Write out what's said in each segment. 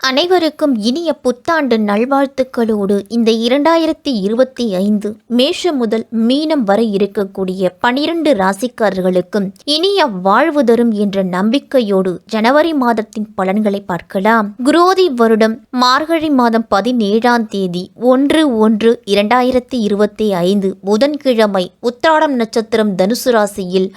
அனைவருக்கும் இனிய புத்தாண்டு நல்வாழ்த்துக்களோடு இந்த 2025 மேஷம் முதல் மீனம் வரை இருக்கக்கூடிய 12 ராசிக்காரர்களுக்கும் இனிய வாழ்வு தரும் என்ற நம்பிக்கையோடு ஜனவரி மாதத்தின் பலன்களை பார்க்கலாம். குரோதி வருடம் மார்கழி மாதம் 17ஆம் தேதி 1/1/2025 புதன்கிழமை உத்திராடம் நட்சத்திரம் தனுசு ராசியில்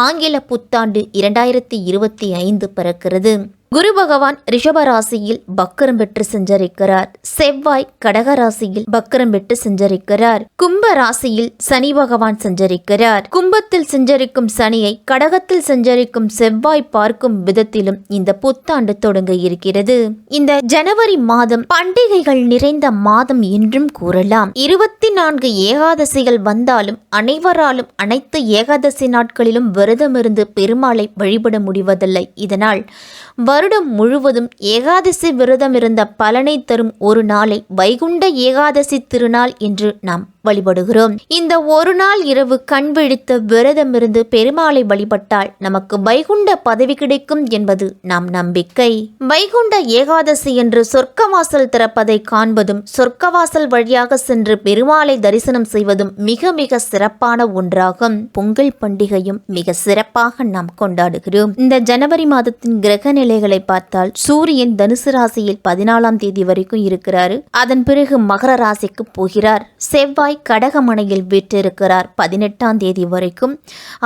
ஆங்கில புத்தாண்டு 2025 பிறக்கிறது. குரு பகவான் ரிஷப ராசியில் பக்கரம் பெற்று சஞ்சரிக்கிறார். செவ்வாய் கடக ராசியில் பக்கரம் பெற்று சஞ்சரிக்கிறார். கும்ப ராசியில் சனி பகவான் சஞ்சரிக்கிறார். கும்பத்தில் சஞ்சரிக்கும் சனியை கடகத்தில் சஞ்சரிக்கும் செவ்வாய் பார்க்கும் விதத்திலும் இந்த புத்தாண்டு தொடங்க இருக்கிறது. இந்த ஜனவரி மாதம் பண்டிகைகள் நிறைந்த மாதம் என்றும் கூறலாம். 24 ஏகாதசிகள் வந்தாலும் அனைவராலும் அனைத்து ஏகாதசி நாட்களிலும் விரதமிருந்து பெருமாளை வழிபட முடிவதில்லை. இதனால் வருடம் முழுவதும் ஏகாதசி விரதம் இருந்த பலனை தரும் ஒரு நாளை வைகுண்ட ஏகாதசி திருநாள் என்று நாம் வழிபடுகிறோம். இந்த ஒரு நாள் இரவு கண் விழித்து விரதமிருந்து பெருமாளை வழிபட்டால் நமக்கு வைகுண்ட பதவி கிடைக்கும் என்பது நம் நம்பிக்கை. வைகுண்ட ஏகாதசி என்று சொர்க்கவாசல் திறப்பதை காண்பதும் சொர்க்கவாசல் வழியாக சென்று பெருமாளை தரிசனம் செய்வதும் மிக மிக சிறப்பான ஒன்றாகும். பொங்கல் பண்டிகையும் மிக சிறப்பாக நாம் கொண்டாடுகிறோம். இந்த ஜனவரி மாதத்தின் கிரக நிலைகளை பார்த்தால் சூரியன் தனுசு ராசியில் 14ஆம் தேதி வரைக்கும் இருக்கிறாரு. அதன் பிறகு மகர ராசிக்கு போகிறார். செவ்வாய் கடகமனையில் வீற்றிருக்கிறார் 18ஆம் தேதி வரைக்கும்.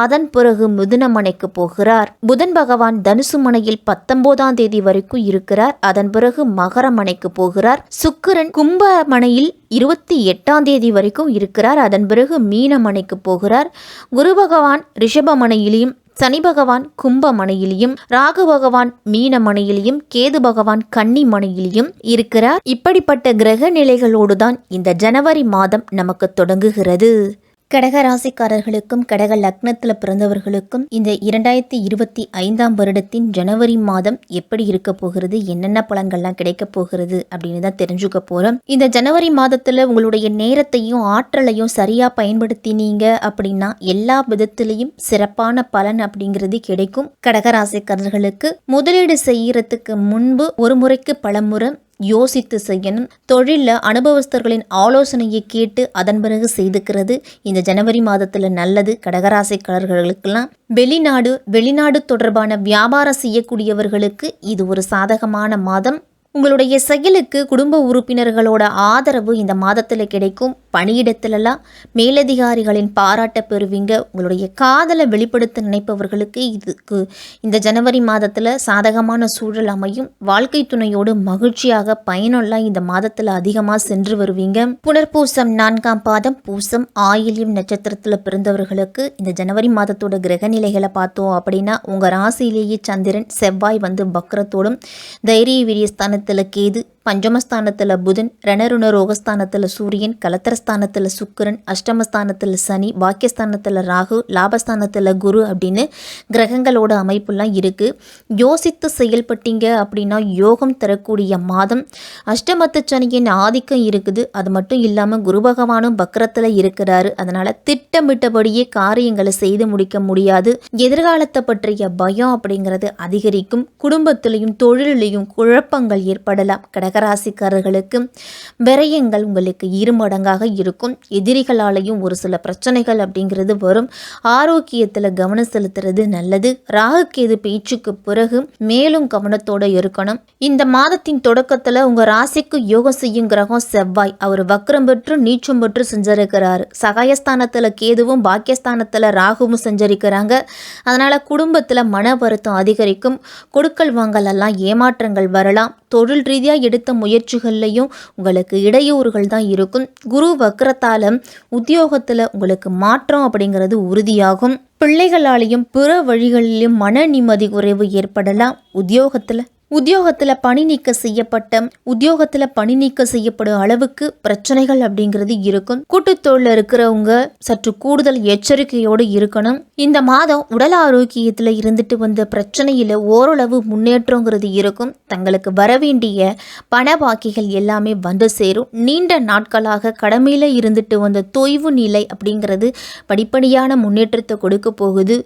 அதன் பிறகு மிதுனமனைக்கு போகிறார். புதன் பகவான் தனுசு மனையில் 19ஆம் தேதி வரைக்கும் இருக்கிறார். அதன் பிறகு மகரமனைக்கு போகிறார். சுக்கிரன் கும்பமனையில் 28ஆம் தேதி வரைக்கும் இருக்கிறார். அதன் பிறகு மீனமனைக்கு போகிறார். குரு பகவான் ரிஷபமனையிலையும் சனி பகவான் கும்பமனையிலையும் ராகு பகவான் மீனமனையிலையும் கேது பகவான் கன்னிமனையிலையும் இருக்கிறார். இப்படிப்பட்ட கிரக நிலைகளோடுதான் இந்த ஜனவரி மாதம் நமக்கு தொடங்குகிறது. கடக ராசிக்காரர்களுக்கும் கடக லக்னத்தில் பிறந்தவர்களுக்கும் இந்த 2025ஆம் வருடத்தின் ஜனவரி மாதம் எப்படி இருக்க போகிறது, என்னென்ன பலன்கள்லாம் கிடைக்க போகிறது அப்படின்னு தான் தெரிஞ்சுக்க போகிறோம். இந்த ஜனவரி மாதத்தில் உங்களுடைய நேரத்தையும் ஆற்றலையும் சரியாக பயன்படுத்தினீங்க அப்படின்னா எல்லா விதத்திலையும் சிறப்பான பலன் அப்படிங்கிறது கிடைக்கும். கடக ராசிக்காரர்களுக்கு முதலீடு செய்யறதுக்கு முன்பு ஒரு முறைக்கு பலமுறை யோசித்து செய்யணும். தொழிலில் அனுபவஸ்தர்களின் ஆலோசனையை கேட்டு அதன் பிறகு செய்துக்கிறது இந்த ஜனவரி மாதத்தில் நல்லது. கடகராசிக்காரர்களுக்கெல்லாம் வெளிநாடு தொடர்பான வியாபாரம் செய்யக்கூடியவர்களுக்கு இது ஒரு சாதகமான மாதம். உங்களுடைய செயலுக்கு குடும்ப உறுப்பினர்களோட ஆதரவு இந்த மாதத்தில் கிடைக்கும். பணியிடத்திலெல்லாம் மேலதிகாரிகளின் பாராட்ட பெறுவீங்க. உங்களுடைய காதலை வெளிப்படுத்த நினைப்பவர்களுக்கு இதுக்கு இந்த ஜனவரி மாதத்தில் சாதகமான சூழல் அமையும். வாழ்க்கை துணையோடு மகிழ்ச்சியாக பயணம்லாம் இந்த மாதத்தில் அதிகமாக சென்று வருவீங்க. புனர்பூசம் 4ஆம் பாதம் பூசம் ஆயில்யம் நட்சத்திரத்தில் பிறந்தவர்களுக்கு இந்த ஜனவரி மாதத்தோட கிரக நிலைகளை பார்த்தோம் அப்படின்னா உங்கள் ராசியிலேயே சந்திரன் செவ்வாய் வக்ரத்தோடும் தைரிய வீரியஸ்தான கேது, பஞ்சமஸ்தானத்தில் புதன், ரணருண ரோகஸ்தானத்தில் சூரியன், கலத்திரஸ்தானத்தில் சுக்கிரன், அஷ்டமஸ்தானத்தில் சனி, பாக்கியஸ்தானத்தில் ராகு, லாபஸ்தானத்தில் குரு அப்படின்னு கிரகங்களோட அமைப்புலாம் இருக்குது. யோசித்து செயல்பட்டீங்க அப்படின்னா யோகம் தரக்கூடிய மாதம். அஷ்டமத்து சனியின் ஆதிக்கம் இருக்குது. அது மட்டும் இல்லாமல் குரு பகவானும் வக்ரத்தில் இருக்கிறாரு. அதனால் திட்டமிட்டபடியே காரியங்களை செய்து முடிக்க முடியாது. எதிர்காலத்தை பற்றிய பயம் அப்படிங்கிறது அதிகரிக்கும். குடும்பத்திலையும் தொழிலையும் குழப்பங்கள் ஏற்படலாம். கடகராசிக்காரர்களுக்கு விரயங்கள் உங்களுக்கு இருமடங்காக இருக்கும். எதிரிகளாலையும் ஒரு சில பிரச்சனைகள் அப்படிங்கிறது வரும். ஆரோக்கியத்தில் கவனம் செலுத்துறது நல்லது. ராகு கேது பேச்சுக்கு பிறகு மேலும் கவனத்தோட இருக்கணும். இந்த மாதத்தின் தொடக்கத்தில் உங்கள் ராசிக்கு யோகம் செய்யும் கிரகம் செவ்வாய். அவர் வக்ரம் பெற்று நீச்சம் பெற்று செஞ்சிருக்கிறாரு. சகாயஸ்தானத்தில் கேதுவும் பாக்கியஸ்தானத்தில் ராகுவும் செஞ்சிருக்கிறாங்க. அதனால் குடும்பத்தில் மன வருத்தம் அதிகரிக்கும். கொடுக்கல் வாங்கல் எல்லாம் ஏமாற்றங்கள் வரலாம். தொழில் ரீதியாக எடுத்த முயற்சிகள்லையும் உங்களுக்கு இடையூறுகள் தான் இருக்கும். குரு வக்ரத்தால உத்தியோகத்தில் உங்களுக்கு மாற்றம் அப்படிங்கிறது உறுதியாகும். பிள்ளைகளாலையும் பிற வழிகளிலும் மன நிம்மதி குறைவு ஏற்படலாம். உத்தியோகத்தில் பணி நீக்க செய்யப்படும் அளவுக்கு பிரச்சனைகள் அப்படிங்கிறது இருக்கும். கூட்டுத்தொழில் இருக்கிறவங்க சற்று கூடுதல் எச்சரிக்கையோடு இருக்கணும். இந்த மாதம் உடல் ஆரோக்கியத்தில் இருந்துட்டு வந்த பிரச்சனையில் ஓரளவு முன்னேற்றங்கிறது இருக்கும். தங்களுக்கு வரவேண்டிய பண பாக்கிகள் எல்லாமே வந்து சேரும். நீண்ட நாட்களாக கடமையில் இருந்துட்டு வந்த தொய்வு நிலை அப்படிங்கிறது படிப்படியான முன்னேற்றத்தை கொடுக்க போகுது.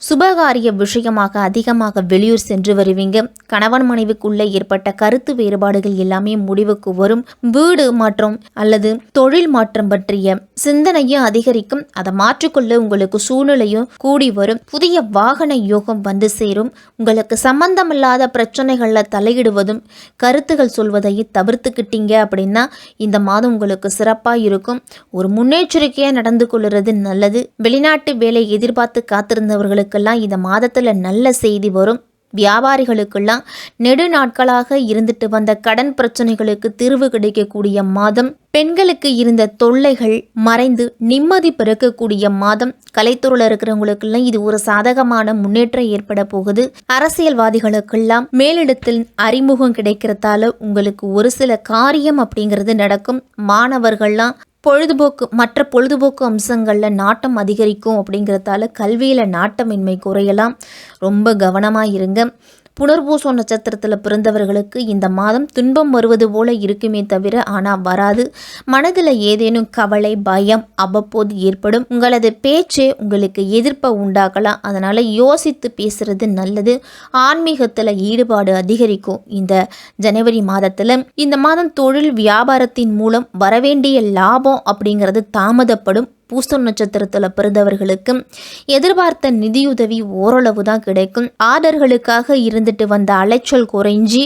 சுபகாரிய விஷயமாக அதிகமாக வெளியூர் சென்று வருவீங்க. கணவன் மனைவிக்குள்ளே ஏற்பட்ட கருத்து வேறுபாடுகள் எல்லாமே முடிவுக்கு வரும். வீடு மாற்றம் அல்லது தொழில் மாற்றம் பற்றிய சிந்தனையும் அதிகரிக்கும். அதை மாற்றிக்கொள்ள உங்களுக்கு சூழ்நிலையும் கூடி வரும். புதிய வாகன யோகம் வந்து சேரும். உங்களுக்கு சம்பந்தமில்லாத பிரச்சனைகள்ல தலையிடுவதும் கருத்துகள் சொல்வதையும் தவிர்த்துக்கிட்டீங்க அப்படின்னா இந்த மாதம் உங்களுக்கு சிறப்பாக இருக்கும். ஒரு முன்னெச்சரிக்கையாக நடந்து கொள்வது நல்லது. வெளிநாட்டு வேலை எதிர்பார்த்து காத்திருந்தவர்களுக்கெல்லாம் இந்த மாதத்துல நல்ல செய்தி வரும். வியாபாரிகளுக்கெல்லாம் நெடு நாட்களாக இருந்துட்டு வந்த கடன் பிரச்சனைகளுக்கு தீர்வு கிடைக்கக்கூடிய மாதம். பெண்களுக்கு இருந்த தொல்லைகள் மறைந்து நிம்மதி பிறக்கக்கூடிய மாதம். கலைத்துறையில் இருக்கிறவங்களுக்கெல்லாம் இது ஒரு சாதகமான முன்னேற்றம் ஏற்பட போகுது. அரசியல்வாதிகளுக்கெல்லாம் மேலிடத்தில் அறிமுகம் கிடைக்கிறதால உங்களுக்கு ஒரு சில காரியம் அப்படிங்கிறது நடக்கும். மாணவர்கள்லாம் மற்ற பொழுதுபோக்கு அம்சங்களில் நாட்டம் அதிகரிக்கும். அப்படிங்கிறதால கல்வியில் நாட்டமின்மை குறையலாம். ரொம்ப கவனமாக இருங்க. புனர்பூசம் நட்சத்திரத்தில் பிறந்தவர்களுக்கு இந்த மாதம் துன்பம் வருவது போல இருக்குமே தவிர ஆனால் வராது. மனதில் ஏதேனும் கவலை பயம் அவ்வப்போது ஏற்படும். உங்களது பேச்சே உங்களுக்கு எதிர்ப்பை உண்டாக்கலாம். அதனால் யோசித்து பேசுறது நல்லது. ஆன்மீகத்தில் ஈடுபாடு அதிகரிக்கும் இந்த ஜனவரி மாதத்தில். இந்த மாதம் தொழில் வியாபாரத்தின் மூலம் வரவேண்டிய லாபம் அப்படிங்கிறது தாமதப்படும். பூசம் நட்சத்திரத்தில் பிறந்தவர்களுக்கு எதிர்பார்த்த நிதியுதவி ஓரளவு தான் கிடைக்கும். ஆர்டர்களுக்காக இருந்துட்டு வந்த அலைச்சல் குறைஞ்சி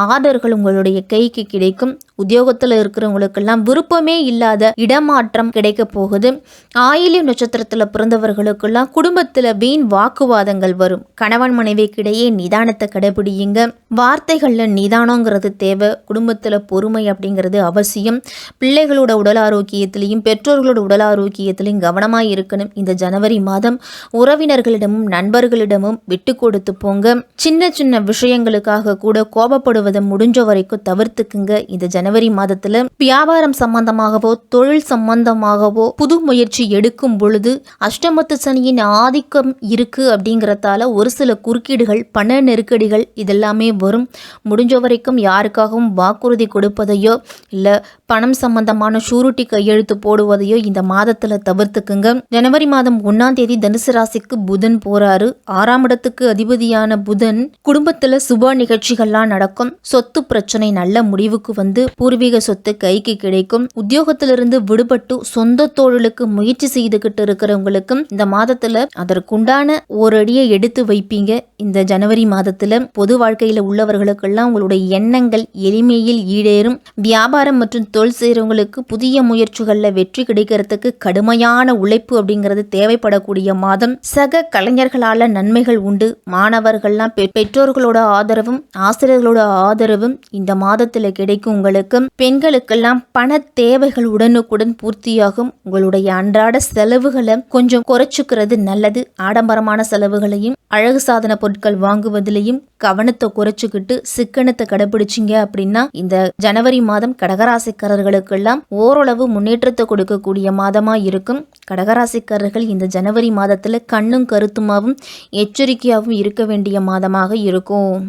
ஆர்டர்கள் உங்களுடைய கைக்கு கிடைக்கும். உத்தியோகத்தில் இருக்கிறவங்களுக்கெல்லாம் விருப்பமே இல்லாத இடமாற்றம் கிடைக்க போகுது. ஆயில்யம் நட்சத்திரத்தில் பிறந்தவர்களுக்கெல்லாம் குடும்பத்தில் வீண் வாக்குவாதங்கள் வரும். கணவன் மனைவிக்கிடையே நிதானத்தை கடைபிடியுங்க. வார்த்தைகளில் நிதானங்கிறது தேவை. குடும்பத்தில் பொறுமை அப்படிங்கிறது அவசியம். பிள்ளைகளோட உடல் ஆரோக்கியத்திலையும் பெற்றோர்களோட உடல் ஆரோக்கியத்திலையும் கவனமாக இருக்கணும். இந்த ஜனவரி மாதம் உறவினர்களிடமும் நண்பர்களிடமும் விட்டு கொடுத்து போங்க. சின்ன சின்ன விஷயங்களுக்காக கூட கோபப்படுவதை முடிஞ்ச வரைக்கும் தவிர்த்துக்குங்க. இந்த ஜனவரி மாதத்துல வியாபாரம் சம்பந்தமாகவோ தொழில் சம்பந்தமாகவோ புது முயற்சி எடுக்கும் பொழுது அஷ்டமத்து சனியின் ஆதிக்கம் இருக்கு. அப்படிங்கறதால ஒரு சில குறுக்கீடுகள் பண நெருக்கடிகள் இதெல்லாமே வரும். முடிஞ்ச வரைக்கும் யாருக்காகவும் வாக்குறுதி கொடுப்பதையோ இல்ல பணம் சம்பந்தமான ஷூரிட்டி கையெழுத்து போடுவதையோ இந்த மாதத்துல தவிர்த்துக்குங்க. ஜனவரி மாதம் 1ஆம் தேதி தனுசு ராசிக்கு புதன் போறாரு. 6ஆம் இடத்துக்கு அதிபதியான புதன் குடும்பத்துல சுப நிகழ்ச்சிகள்லாம் நடக்கும். சொத்து பிரச்சனை நல்ல முடிவுக்கு வந்து பூர்வீக சொத்து கைக்கு கிடைக்கும். உத்தியோகத்திலிருந்து விடுபட்டு சொந்த தொழிலுக்கு முயற்சி செய்துகிட்டு இருக்கிறவங்களுக்கும் இந்த மாதத்துல அதற்குண்டான ஓரடியை எடுத்து வைப்பீங்க. இந்த ஜனவரி மாதத்துல பொது வாழ்க்கையில உள்ளவர்களுக்கெல்லாம் உங்களுடைய எண்ணங்கள் எளிமையில் ஈடேறும். வியாபாரம் மற்றும் தொழில் செய்யறவங்களுக்கு புதிய முயற்சிகள்ல வெற்றி கிடைக்கிறதுக்கு கடுமையான உழைப்பு அப்படிங்கிறது தேவைப்படக்கூடிய மாதம். சக கலைஞர்களால நன்மைகள் உண்டு. மாணவர்கள்லாம் பெற்றோர்களோட ஆதரவும் ஆசிரியர்களோட ஆதரவும் இந்த மாதத்துல கிடைக்கும். உங்களுக்கு பெண்களுக்கெல்லாம் பண தேவைகள் உடனுக்குடன் பூர்த்தியாகும். உங்களுடைய அன்றாட செலவுகளை கொஞ்சம் குறைச்சுக்கிறது நல்லது. ஆடம்பரமான செலவுகளையும் அழகு சாதன பொருட்கள் வாங்குவதிலையும் கவனத்தை குறைச்சுக்கிட்டு சிக்கனத்தை கடைபிடிச்சிங்க அப்படின்னா இந்த ஜனவரி மாதம் கடகராசிக்காரர்களுக்கெல்லாம் ஓரளவு முன்னேற்றத்தை கொடுக்கக்கூடிய மாதமா இருக்கும். கடகராசிக்காரர்கள் இந்த ஜனவரி மாதத்துல கண்ணும் கருத்துமாவும் எச்சரிக்கையாகவும் இருக்க வேண்டிய மாதமாக இருக்கும்.